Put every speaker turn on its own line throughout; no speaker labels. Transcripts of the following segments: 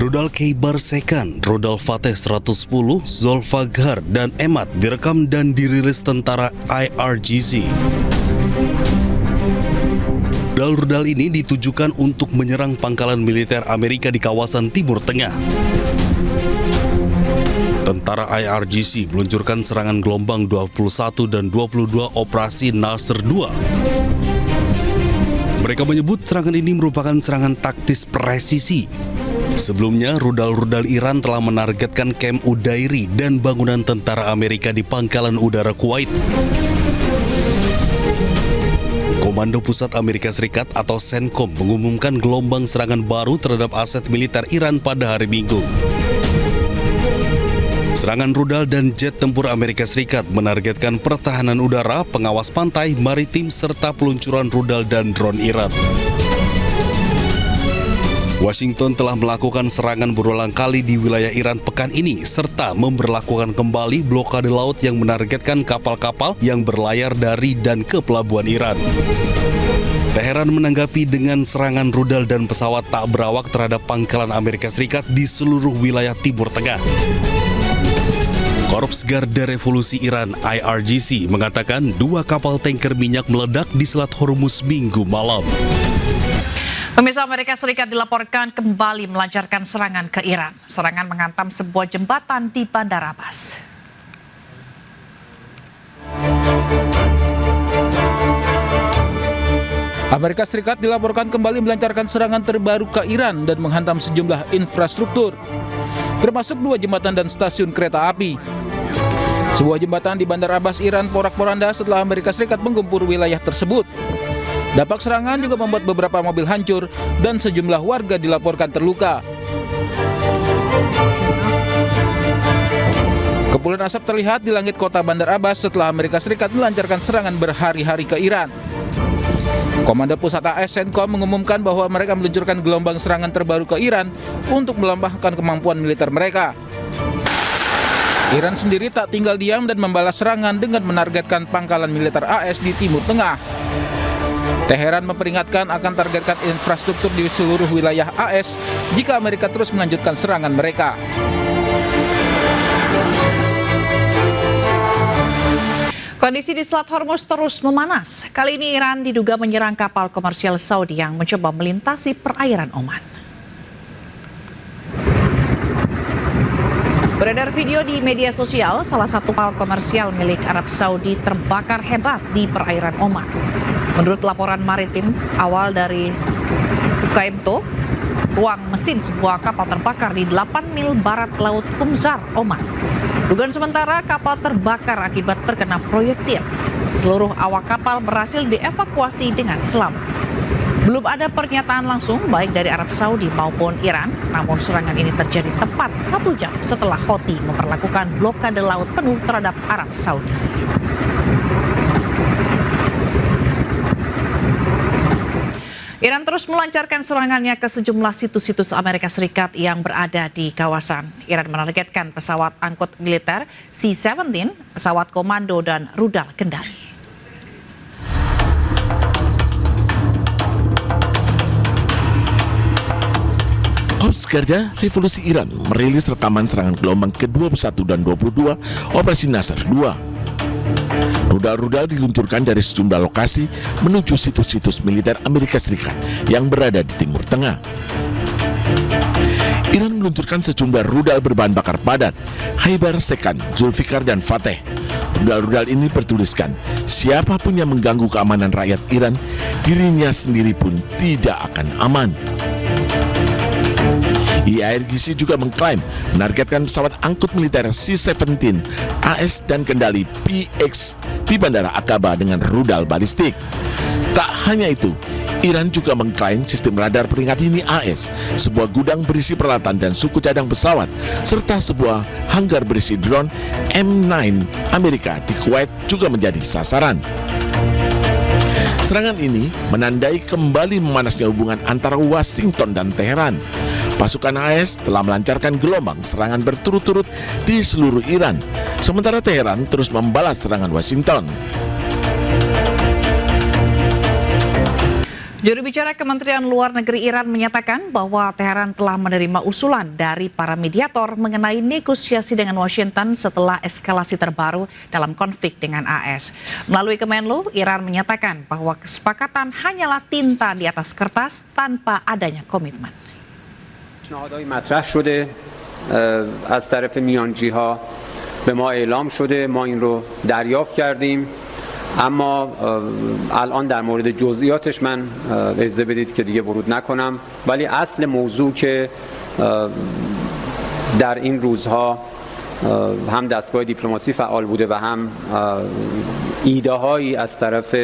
Rudal Khaibar Second, Rudal Fateh 110, Zulfaghar, dan Emad direkam dan dirilis tentara IRGC. Rudal-rudal ini ditujukan untuk menyerang pangkalan militer Amerika di kawasan Timur Tengah. Tentara IRGC meluncurkan serangan gelombang 21 dan 22 Operasi Nasr II. Mereka menyebut serangan ini merupakan serangan taktis presisi. Sebelumnya, rudal-rudal Iran telah menargetkan kamp Udairi dan bangunan tentara Amerika di Pangkalan Udara Kuwait. Komando Pusat Amerika Serikat atau CENTCOM mengumumkan gelombang serangan baru terhadap aset militer Iran pada hari Minggu. Serangan rudal dan jet tempur Amerika Serikat menargetkan pertahanan udara, pengawas pantai, maritim, serta peluncuran rudal dan drone Iran. Washington telah melakukan serangan berulang kali di wilayah Iran pekan ini, serta memberlakukan kembali blokade laut yang menargetkan kapal-kapal yang berlayar dari dan ke pelabuhan Iran. Teheran menanggapi dengan serangan rudal dan pesawat tak berawak terhadap pangkalan Amerika Serikat di seluruh wilayah Timur Tengah. Korps Garda Revolusi Iran IRGC mengatakan 2 kapal tanker minyak meledak di Selat Hormuz Minggu malam.
Pemirsa, Amerika Serikat dilaporkan kembali melancarkan serangan ke Iran. Serangan menghantam sebuah jembatan di Bandar Abbas.
Amerika Serikat dilaporkan kembali melancarkan serangan terbaru ke Iran dan menghantam sejumlah infrastruktur, termasuk 2 jembatan dan stasiun kereta api. Sebuah jembatan di Bandar Abbas, Iran, porak-poranda setelah Amerika Serikat menggempur wilayah tersebut. Dampak serangan juga membuat beberapa mobil hancur dan sejumlah warga dilaporkan terluka. Kepulan asap terlihat di langit kota Bandar Abbas setelah Amerika Serikat melancarkan serangan berhari-hari ke Iran. Komando Pusat AS CENTCOM mengumumkan bahwa mereka meluncurkan gelombang serangan terbaru ke Iran untuk melambahkan kemampuan militer mereka. Iran sendiri tak tinggal diam dan membalas serangan dengan menargetkan pangkalan militer AS di Timur Tengah. Teheran memperingatkan akan targetkan infrastruktur di seluruh wilayah AS jika Amerika terus melanjutkan serangan mereka.
Kondisi di Selat Hormuz terus memanas. Kali ini Iran diduga menyerang kapal komersial Saudi yang mencoba melintasi perairan Oman. Beredar video di media sosial, salah satu kapal komersial milik Arab Saudi terbakar hebat di perairan Oman. Menurut laporan maritim awal dari UKMTO, ruang mesin sebuah kapal terbakar di 8 mil barat laut Kumzar, Oman. Dugaan sementara kapal terbakar akibat terkena proyektil. Seluruh awak kapal berhasil dievakuasi dengan selamat. Belum ada pernyataan langsung baik dari Arab Saudi maupun Iran, namun serangan ini terjadi tepat 1 jam setelah Houthi memperlakukan blokade laut penuh terhadap Arab Saudi. Iran terus melancarkan serangannya ke sejumlah situs-situs Amerika Serikat yang berada di kawasan. Iran menargetkan pesawat angkut militer C-17, pesawat komando, dan rudal kendali.
Korps Garda Revolusi Iran merilis rekaman serangan gelombang ke-21 dan 22 Operasi Nasr II. Rudal-rudal diluncurkan dari sejumlah lokasi menuju situs-situs militer Amerika Serikat yang berada di Timur Tengah. Iran meluncurkan sejumlah rudal berbahan bakar padat, Khaibar Second, Zulfiqar, dan Fateh. Rudal-rudal ini bertuliskan, siapapun yang mengganggu keamanan rakyat Iran, dirinya sendiri pun tidak akan aman. IRGC juga mengklaim menargetkan pesawat angkut militer C-17 AS dan kendali PX di Bandara Aqaba dengan rudal balistik. Tak hanya itu, Iran juga mengklaim sistem radar peringkat dini AS, sebuah gudang berisi peralatan dan suku cadang pesawat, serta sebuah hanggar berisi drone M9 Amerika di Kuwait juga menjadi sasaran. Serangan ini menandai kembali memanasnya hubungan antara Washington dan Teheran. Pasukan AS telah melancarkan gelombang serangan berturut-turut di seluruh Iran, sementara Teheran terus membalas serangan Washington.
Juru bicara Kementerian Luar Negeri Iran menyatakan bahwa Teheran telah menerima usulan dari para mediator mengenai negosiasi dengan Washington setelah eskalasi terbaru dalam konflik dengan AS. Melalui Kemenlu, Iran menyatakan bahwa kesepakatan hanyalah tinta di atas kertas tanpa adanya komitmen.
پیشنهادهای مطرح شده از طرف میانجی‌ها به ما اعلام شده، ما این رو دریافت کردیم، اما الان در مورد جزئیاتش من اجازه بدید که دیگه ورود نکنم، ولی اصل موضوع که در این روزها هم دستگاه دیپلماسی فعال بوده و هم ایده هایی از طرف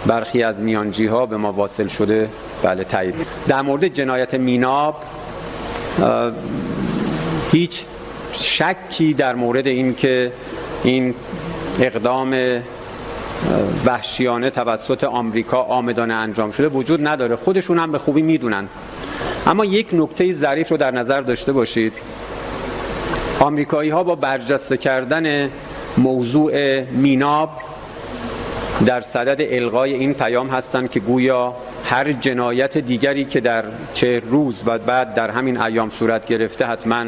برخی از میانجی‌ها به ما واصل شده، بله تایید. در مورد جنایت میناب هیچ شکی در مورد این که این اقدام وحشیانه توسط آمریکا عامدانه انجام شده وجود نداره، خودشون هم به خوبی میدونن. اما یک نکته ظریف رو در نظر داشته باشید، آمریکایی ها با برجسته کردن موضوع میناب در صدد الغای این پیام هستند که گویا هر جنایت دیگری که در 40 روز و بعد در همین ایام صورت گرفته حتما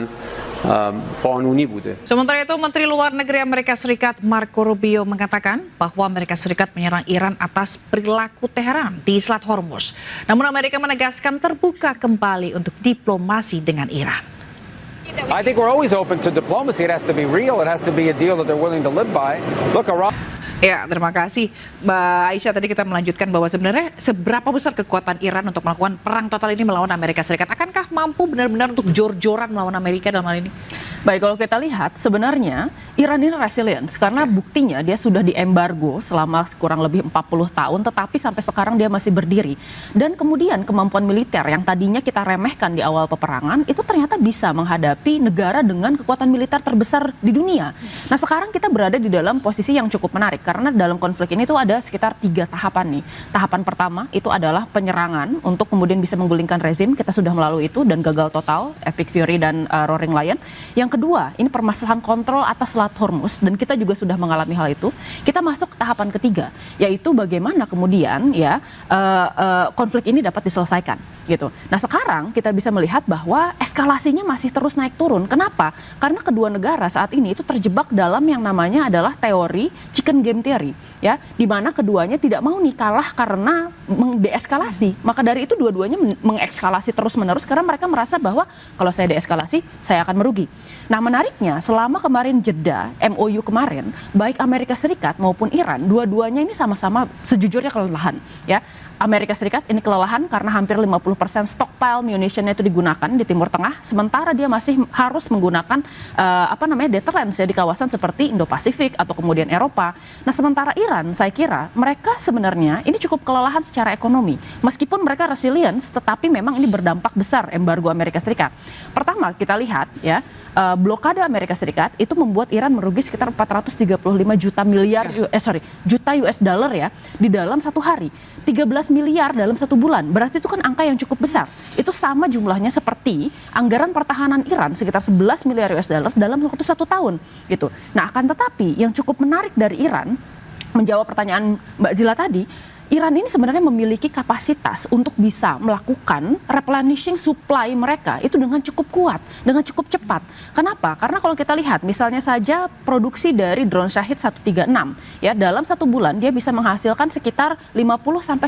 قانونی بوده.
Sementara itu, Menteri Luar Negeri Amerika Serikat Marco Rubio mengatakan bahwa Amerika Serikat menyerang Iran atas perilaku Teheran di Selat Hormuz. Namun Amerika menegaskan terbuka kembali untuk diplomasi dengan Iran.
I think we're always open to diplomacy. It has to be real. It has to be a deal that they're willing to live by. Look, Iran.
Ya, terima kasih Mbak Aisyah. Tadi kita melanjutkan bahwa sebenarnya seberapa besar kekuatan Iran untuk melakukan perang total ini melawan Amerika Serikat? Akankah mampu benar-benar untuk jor-joran melawan Amerika dalam hal ini?
Baik, kalau kita lihat sebenarnya Iran ini resilience karena buktinya dia sudah diembargo selama kurang lebih 40 tahun tetapi sampai sekarang dia masih berdiri. Dan kemudian kemampuan militer yang tadinya kita remehkan di awal peperangan itu ternyata bisa menghadapi negara dengan kekuatan militer terbesar di dunia. Nah, sekarang kita berada di dalam posisi yang cukup menarik karena dalam konflik ini tuh ada sekitar 3 tahapan nih. Tahapan pertama itu adalah penyerangan untuk kemudian bisa menggulingkan rezim, kita sudah melalui itu dan gagal total, Epic Fury dan Roaring Lion. Yang kedua, ini permasalahan kontrol atas Selat Hormuz dan kita juga sudah mengalami hal itu. Kita masuk ke tahapan ketiga, yaitu bagaimana kemudian ya konflik ini dapat diselesaikan gitu. Nah, sekarang kita bisa melihat bahwa eskalasinya masih terus naik turun. Kenapa? Karena kedua negara saat ini itu terjebak dalam yang namanya adalah teori chicken game theory, ya, di mana keduanya tidak mau nih kalah karena deeskalasi. Maka dari itu dua-duanya mengekskalasi terus-menerus karena mereka merasa bahwa kalau saya deeskalasi, saya akan merugi. Nah, menariknya selama kemarin jeda MOU kemarin, baik Amerika Serikat maupun Iran, dua-duanya ini sama-sama sejujurnya kelelahan, ya. Amerika Serikat ini kelelahan karena hampir 50% stockpile munitionnya itu digunakan di Timur Tengah, sementara dia masih harus menggunakan deterrence ya di kawasan seperti Indo-Pasifik atau kemudian Eropa. Nah, sementara Iran, saya kira mereka sebenarnya ini cukup kelelahan secara ekonomi. Meskipun mereka resilience, tetapi memang ini berdampak besar embargo Amerika Serikat. Pertama, kita lihat ya, blokade Amerika Serikat itu membuat Iran merugi sekitar 435 juta US dollar ya di dalam satu hari. 13 miliar dalam satu bulan, berarti itu kan angka yang cukup besar. Itu sama jumlahnya seperti anggaran pertahanan Iran sekitar 11 miliar US dollar dalam waktu 1 tahun gitu. Nah, akan tetapi yang cukup menarik dari Iran, menjawab pertanyaan Mbak Zila tadi, Iran ini sebenarnya memiliki kapasitas untuk bisa melakukan replenishing supply mereka itu dengan cukup kuat, dengan cukup cepat. Kenapa? Karena kalau kita lihat misalnya saja produksi dari drone Shahid 136 ya dalam 1 bulan dia bisa menghasilkan sekitar 50-100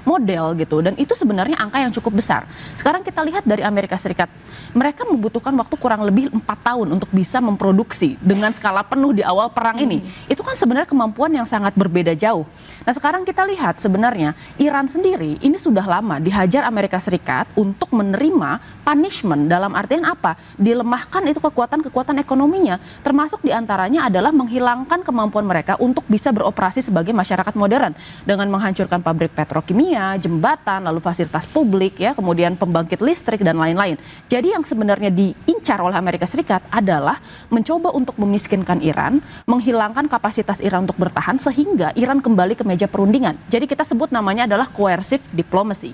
model gitu, dan itu sebenarnya angka yang cukup besar. Sekarang kita lihat dari Amerika Serikat, mereka membutuhkan waktu kurang lebih 4 tahun untuk bisa memproduksi dengan skala penuh di awal perang ini. Itu kan sebenarnya kemampuan yang sangat berbeda jauh. Nah, sekarang kita lihat sebenarnya Iran sendiri ini sudah lama dihajar Amerika Serikat untuk menerima punishment, dalam artian apa? Dilemahkan itu kekuatan-kekuatan ekonominya, termasuk diantaranya adalah menghilangkan kemampuan mereka untuk bisa beroperasi sebagai masyarakat modern dengan menghancurkan pabrik petrokimia, jembatan, lalu fasilitas publik ya, kemudian pembangkit listrik dan lain-lain. Jadi yang sebenarnya diincar oleh Amerika Serikat adalah mencoba untuk memiskinkan Iran, menghilangkan kapasitas Iran untuk bertahan sehingga Iran kembali ke meja perundingan. Jadi kita sebut namanya adalah coercive diplomacy.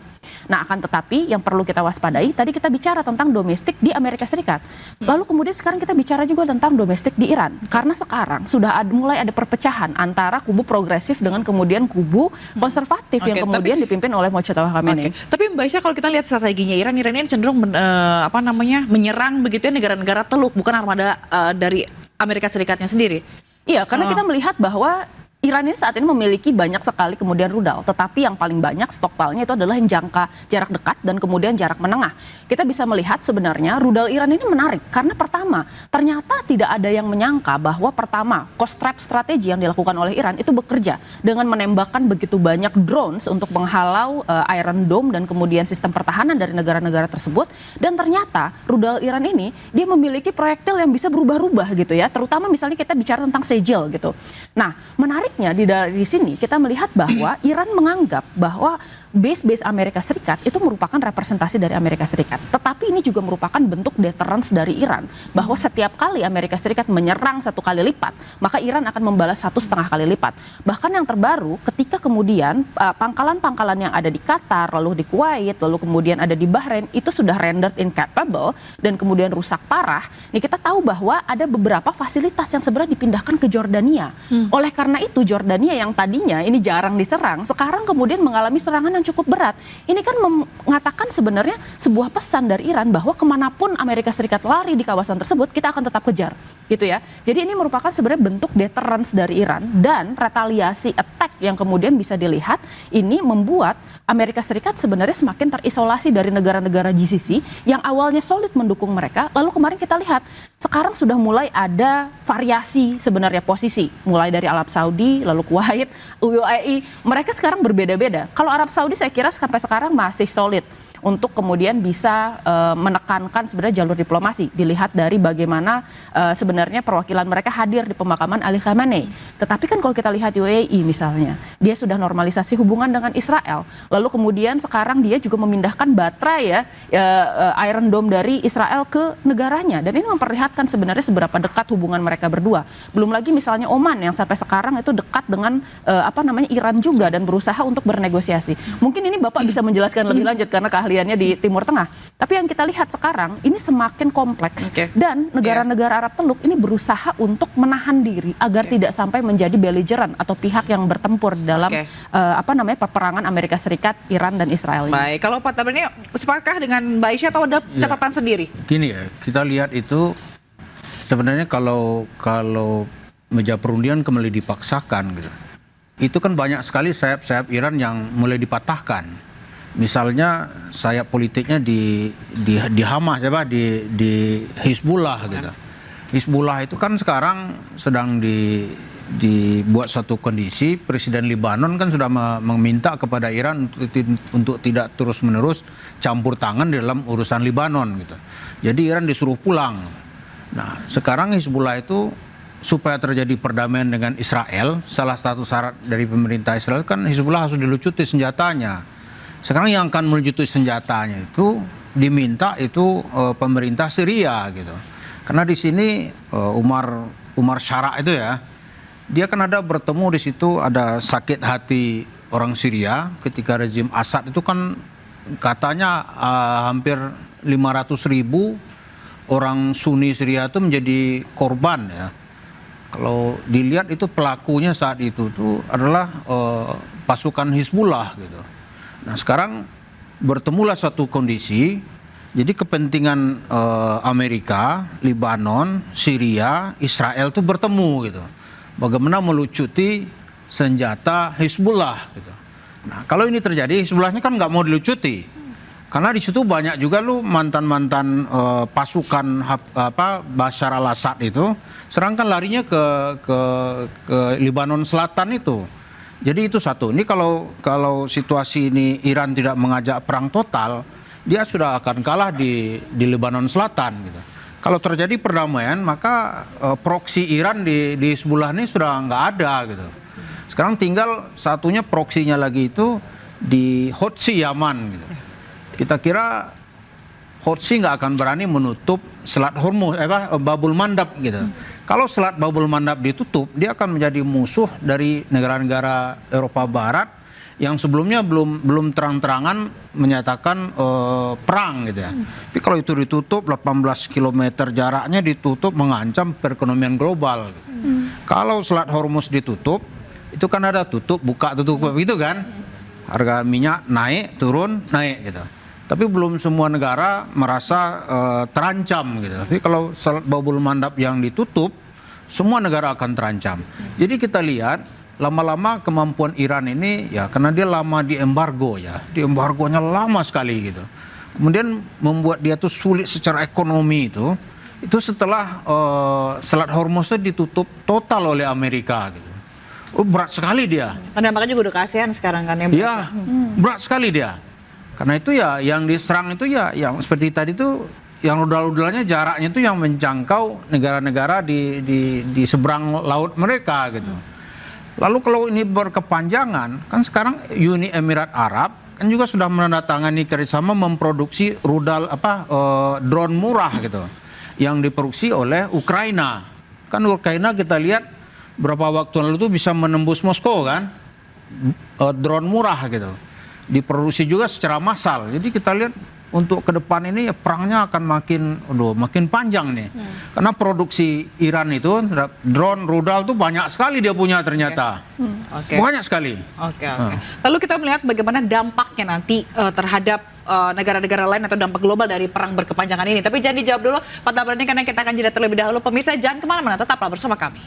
Nah, akan tetapi yang perlu kita waspadai, tadi kita bicara tentang domestik di Amerika Serikat. Lalu kemudian sekarang kita bicara juga tentang domestik di Iran. Karena sekarang sudah mulai ada perpecahan antara kubu progresif dengan kemudian kubu konservatif yang kemudian dipimpin oleh Mojtaba Khamenei.
Tapi Mbak Aisyah, kalau kita lihat strateginya Iran ini cenderung menyerang begitu ya negara-negara Teluk, bukan armada dari Amerika Serikatnya sendiri.
Iya, karena kita melihat bahwa Iran ini saat ini memiliki banyak sekali kemudian rudal, tetapi yang paling banyak stokpilnya itu adalah yang jangka jarak dekat dan kemudian jarak menengah. Kita bisa melihat sebenarnya rudal Iran ini menarik karena pertama, ternyata tidak ada yang menyangka bahwa pertama, cost trap strategi yang dilakukan oleh Iran itu bekerja dengan menembakkan begitu banyak drones untuk menghalau Iron Dome dan kemudian sistem pertahanan dari negara-negara tersebut. Dan ternyata rudal Iran ini dia memiliki proyektil yang bisa berubah-ubah gitu ya, terutama misalnya kita bicara tentang Sejil gitu. Nah, menarik di sini kita melihat bahwa Iran menganggap bahwa base Amerika Serikat itu merupakan representasi dari Amerika Serikat. Tetapi ini juga merupakan bentuk deterrence dari Iran. Bahwa setiap kali Amerika Serikat menyerang 1 kali lipat, maka Iran akan membalas 1,5 kali lipat. Bahkan yang terbaru ketika kemudian pangkalan-pangkalan yang ada di Qatar, lalu di Kuwait, lalu kemudian ada di Bahrain, itu sudah rendered incapable dan kemudian rusak parah. Nih kita tahu bahwa ada beberapa fasilitas yang sebenarnya dipindahkan ke Jordania. Oleh karena itu Jordania yang tadinya ini jarang diserang, sekarang kemudian mengalami serangan yang cukup berat. Ini kan mengatakan sebenarnya sebuah pesan dari Iran bahwa kemanapun Amerika Serikat lari di kawasan tersebut, kita akan tetap kejar, gitu ya. Jadi ini merupakan sebenarnya bentuk deterrence dari Iran dan retaliasi attack yang kemudian bisa dilihat ini membuat Amerika Serikat sebenarnya semakin terisolasi dari negara-negara GCC yang awalnya solid mendukung mereka. Lalu kemarin kita lihat sekarang sudah mulai ada variasi sebenarnya posisi, mulai dari Arab Saudi, lalu Kuwait, UAE, mereka sekarang berbeda-beda. Kalau Arab Saudi saya kira sampai sekarang masih solid untuk kemudian bisa menekankan sebenarnya jalur diplomasi. Dilihat dari bagaimana sebenarnya perwakilan mereka hadir di pemakaman Ali Khamenei. Tetapi kan kalau kita lihat UAE misalnya, dia sudah normalisasi hubungan dengan Israel. Lalu kemudian sekarang dia juga memindahkan baterai Iron Dome dari Israel ke negaranya. Dan ini memperlihatkan sebenarnya seberapa dekat hubungan mereka berdua. Belum lagi misalnya Oman yang sampai sekarang itu dekat dengan Iran juga dan berusaha untuk bernegosiasi. Mungkin ini Bapak bisa menjelaskan lebih lanjut karena keahliannya di Timur Tengah. Tapi yang kita lihat sekarang ini semakin kompleks dan negara-negara Arab Teluk ini berusaha untuk menahan diri agar tidak sampai menjadi belligerent atau pihak yang bertempur dalam peperangan Amerika Serikat, Iran dan Israel ini.
Baik, kalau Pak Tabrani sepakat dengan Mbak Aisyah atau ada catatan sendiri?
Gini ya, kita lihat itu sebenarnya kalau meja perundingan kembali dipaksakan gitu. Itu kan banyak sekali sayap-sayap Iran yang mulai dipatahkan. Misalnya sayap politiknya di Hamas, di Hizbullah gitu. Hizbullah itu kan sekarang sedang dibuat satu kondisi. Presiden Lebanon kan sudah meminta kepada Iran untuk tidak terus-menerus campur tangan dalam urusan Lebanon gitu. Jadi Iran disuruh pulang. Nah, sekarang Hizbullah itu supaya terjadi perdamaian dengan Israel, salah satu syarat dari pemerintah Israel kan Hizbullah harus dilucuti senjatanya. Sekarang yang akan melucuti senjatanya itu diminta itu pemerintah Syria gitu. Karena di sini Umar Syara itu ya, dia kan ada bertemu di situ, ada sakit hati orang Syria ketika rezim Assad itu kan katanya hampir 500.000 orang Sunni Syria itu menjadi korban ya. Kalau dilihat itu pelakunya saat itu tuh adalah pasukan Hizbullah gitu. Nah sekarang bertemulah satu kondisi, jadi kepentingan Amerika, Lebanon, Syria, Israel tuh bertemu gitu. Bagaimana melucuti senjata Hizbullah gitu. Nah kalau ini terjadi, Hizbullahnya kan nggak mau dilucuti. Karena di situ banyak juga mantan-mantan pasukan Bashar al-Assad itu, sedangkan larinya ke Lebanon Selatan itu. Jadi itu satu. Ini kalau situasi ini Iran tidak mengajak perang total, dia sudah akan kalah di Lebanon Selatan gitu. Kalau terjadi perdamaian, maka proksi Iran di Hizbullah ini sudah nggak ada gitu. Sekarang tinggal satunya proksinya lagi itu di Houthi Yaman gitu. Kita kira Houthi nggak akan berani menutup Selat Hormuz, Babul Mandab gitu. Kalau Selat Babul Mandab ditutup, dia akan menjadi musuh dari negara-negara Eropa Barat yang sebelumnya belum terang-terangan menyatakan perang gitu ya. Tapi kalau itu ditutup 18 km jaraknya ditutup mengancam perekonomian global. Gitu. Kalau Selat Hormuz ditutup, itu kan ada tutup buka tutup gitu kan. Harga minyak naik turun naik gitu. Tapi belum semua negara merasa terancam gitu. Tapi kalau Selat Babul Mandab yang ditutup, semua negara akan terancam. Jadi kita lihat lama-lama kemampuan Iran ini ya karena dia lama di embargo ya, di embargonya lama sekali gitu. Kemudian membuat dia tuh sulit secara ekonomi itu setelah Selat Hormuz itu ditutup total oleh Amerika gitu. Oh, berat sekali dia.
Dampaknya juga udah ke ASEAN sekarang kan ya.
Ya, berat sekali dia. Karena itu ya yang diserang itu ya yang seperti tadi itu yang rudal-rudalnya jaraknya itu yang menjangkau negara-negara di seberang laut mereka gitu. Lalu kalau ini berkepanjangan, kan sekarang Uni Emirat Arab kan juga sudah menandatangani kerjasama memproduksi rudal drone murah gitu, yang diproduksi oleh Ukraina. Kan Ukraina kita lihat berapa waktu lalu itu bisa menembus Moskow kan, drone murah gitu. Diproduksi juga secara massal. Jadi kita lihat untuk ke depan ini ya perangnya akan makin panjang nih. Karena produksi Iran itu drone rudal tuh banyak sekali dia punya ternyata. Banyak sekali.
Lalu kita melihat bagaimana dampaknya nanti terhadap negara-negara lain atau dampak global dari perang berkepanjangan ini. Tapi jangan dijawab dulu Pak Tabrani karena kita akan jeda terlebih dahulu. Pemirsa jangan kemana-mana, tetaplah bersama kami.